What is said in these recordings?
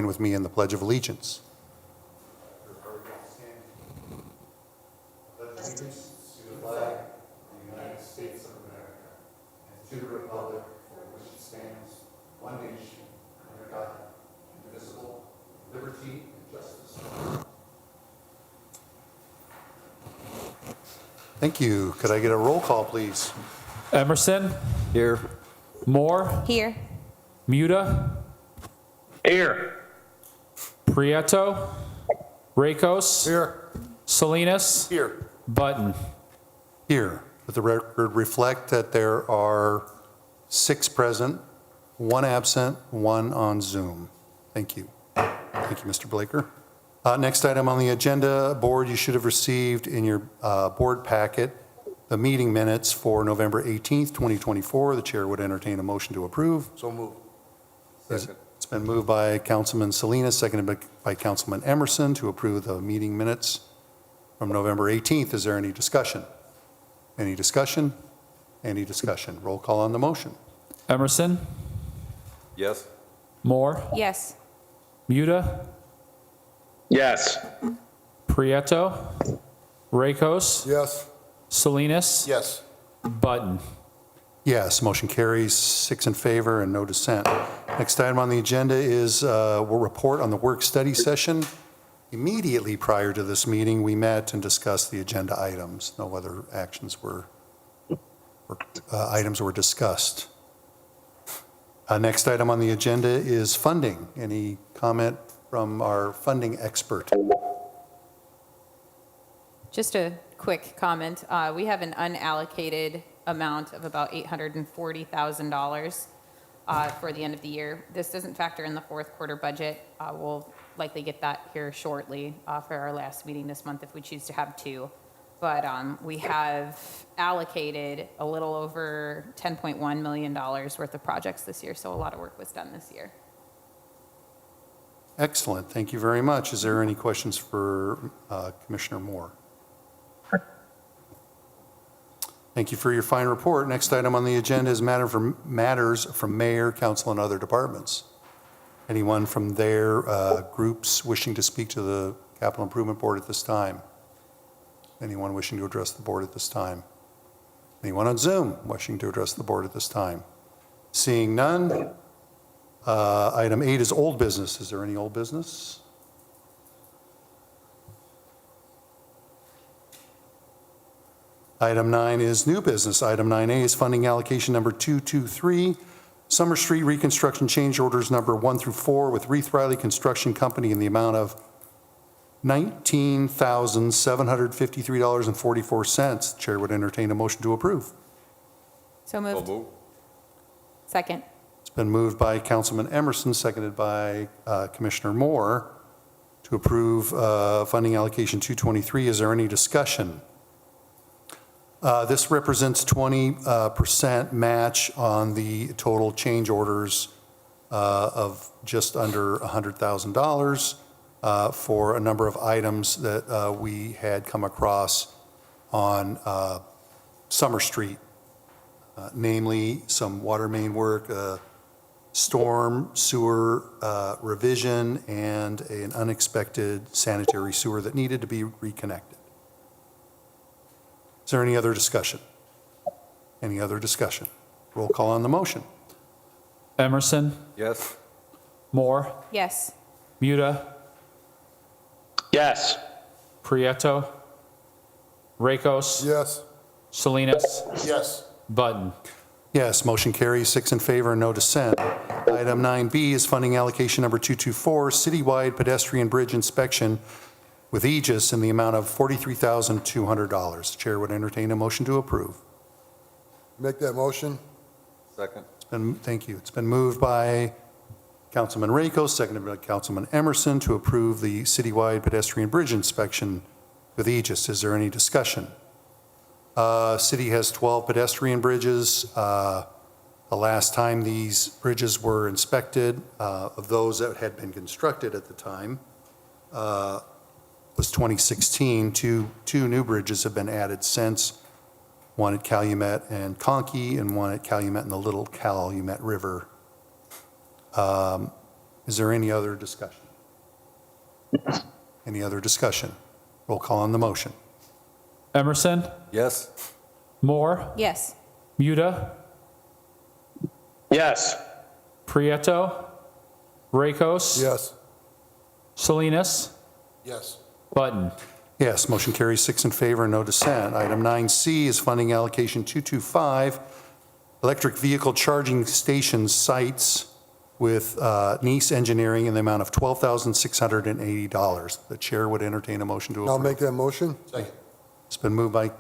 join with me in the Pledge of Allegiance. Thank you. Could I get a roll call, please? Emerson. Here. Moore. Here. Muta. Here. Prieto. Rakos. Here. Salinas. Here. Button. Here. Let the record reflect that there are 6 present, 1 absent, 1 on Zoom. Thank you. Thank you, Mr. Blaker. Next item on the agenda, board, you should have received in your board packet the meeting minutes for November 18th, 2024. The chair would entertain a motion to approve. So moved. Second. It's been moved by Councilman Salinas, seconded by Councilman Emerson to approve the meeting minutes from November 18th. Is there any discussion? Any discussion? Any discussion? Roll call on the motion. Emerson. Yes. Moore. Yes. Muta. Yes. Prieto. Rakos. Yes. Salinas. Yes. Button. Yes, motion carries, 6 in favor and no dissent. Next item on the agenda is we'll report on the work study session. Immediately prior to this meeting, we met and discussed the agenda items. No other actions were, items were discussed. Next item on the agenda is funding. Any comment from our funding expert? Just a quick comment. We have an unallocated amount of about $840,000 for the end of the year. This doesn't factor in the fourth quarter budget. We'll likely get that here shortly for our last meeting this month if we choose to have 2. But we have allocated a little over $10.1 million worth of projects this year, so a lot of work was done this year. Excellent, thank you very much. Is there any questions for Commissioner Moore? Thank you for your fine report. Next item on the agenda is matters from mayor, council, and other departments. Anyone from their groups wishing to speak to the Capital Improvement Board at this time? Anyone wishing to address the board at this time? Anyone on Zoom wishing to address the board at this time? Seeing none, item 8 is old business. Is there any old business? Item 9 is new business. Item 9A is funding allocation number 223, Summer Street reconstruction change orders number 1 through 4 with Reith Riley Construction Company in the amount of $19,753.44. Chair would entertain a motion to approve. So moved. Second. It's been moved by Councilman Emerson, seconded by Commissioner Moore to approve funding allocation 223. Is there any discussion? This represents 20% match on the total change orders of just under $100,000 for a number of items that we had come across on Summer Street, namely some water main work, storm sewer revision, and an unexpected sanitary sewer that needed to be reconnected. Is there any other discussion? Any other discussion? Roll call on the motion. Emerson. Yes. Moore. Yes. Muta. Yes. Prieto. Rakos. Yes. Salinas. Yes. Button. Yes, motion carries, 6 in favor and no dissent. Item 9B is funding allocation number 224, citywide pedestrian bridge inspection with Aegis in the amount of $43,200. The chair would entertain a motion to approve. Make that motion. Second. Thank you. It's been moved by Councilman Rakos, seconded by Councilman Emerson to approve the citywide pedestrian bridge inspection with Aegis. Is there any discussion? City has 12 pedestrian bridges. The last time these bridges were inspected, of those that had been constructed at the time, was 2016. Two new bridges have been added since, one at Calumet and Conkey and one at Calumet and the Little Calumet River. Is there any other discussion? Any other discussion? Roll call on the motion. Emerson, Yes. Moore, Yes. Muda, Yes. Prieto, Rakos, Yes. Salinas, Yes. Button. Yes, motion carries 6 in favor, no dissent. Item 9C is funding allocation 225, electric vehicle charging station sites with Nice Engineering in the amount of $12,680. The chair would entertain a motion to approve. I'll make that motion. Second. It's been moved by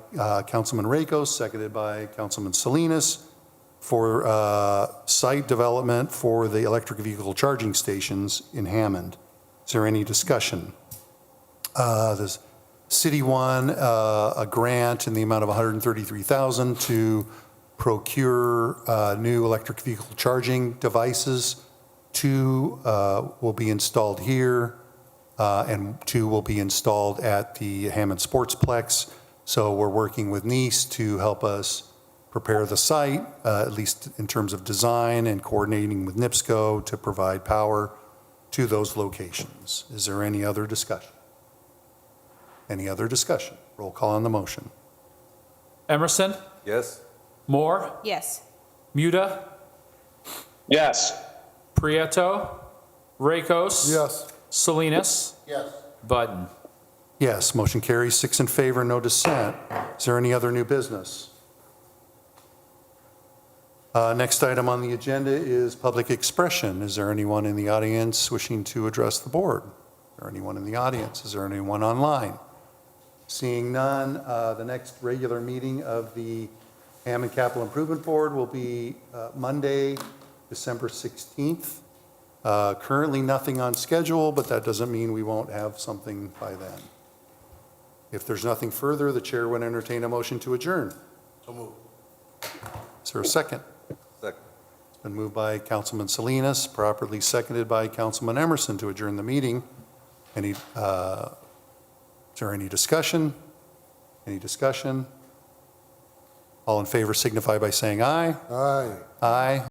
Councilman Rakos, seconded by Councilman Salinas for site development for the electric vehicle charging stations in Hammond. Is there any discussion? The city won a grant in the amount of $133,000 to procure new electric vehicle charging devices. 2 will be installed here, and 2 will be installed at the Hammond Sportsplex. So we're working with Nice to help us prepare the site, at least in terms of design, and coordinating with NIPSCO to provide power to those locations. Is there any other discussion? Any other discussion? Roll call on the motion. Emerson, Yes. Moore, Yes. Muda, Yes. Prieto, Rakos, Yes. Salinas, Yes. Button. Yes, motion carries 6 in favor, no dissent. Is there any other new business? Next item on the agenda is public expression. Is there anyone in the audience wishing to address the board? Is there anyone in the audience? Is there anyone online? Seeing none, the next regular meeting of the Hammond Capital Improvement Board will be Monday, December 16th. Currently nothing on schedule, but that doesn't mean we won't have something by then. If there's nothing further, the chair would entertain a motion to adjourn. So moved. Is there a second? Second. It's been moved by Councilman Salinas, properly seconded by Councilman Emerson to adjourn the meeting. Is there any discussion? Any discussion? All in favor signify by saying aye. Aye. Aye.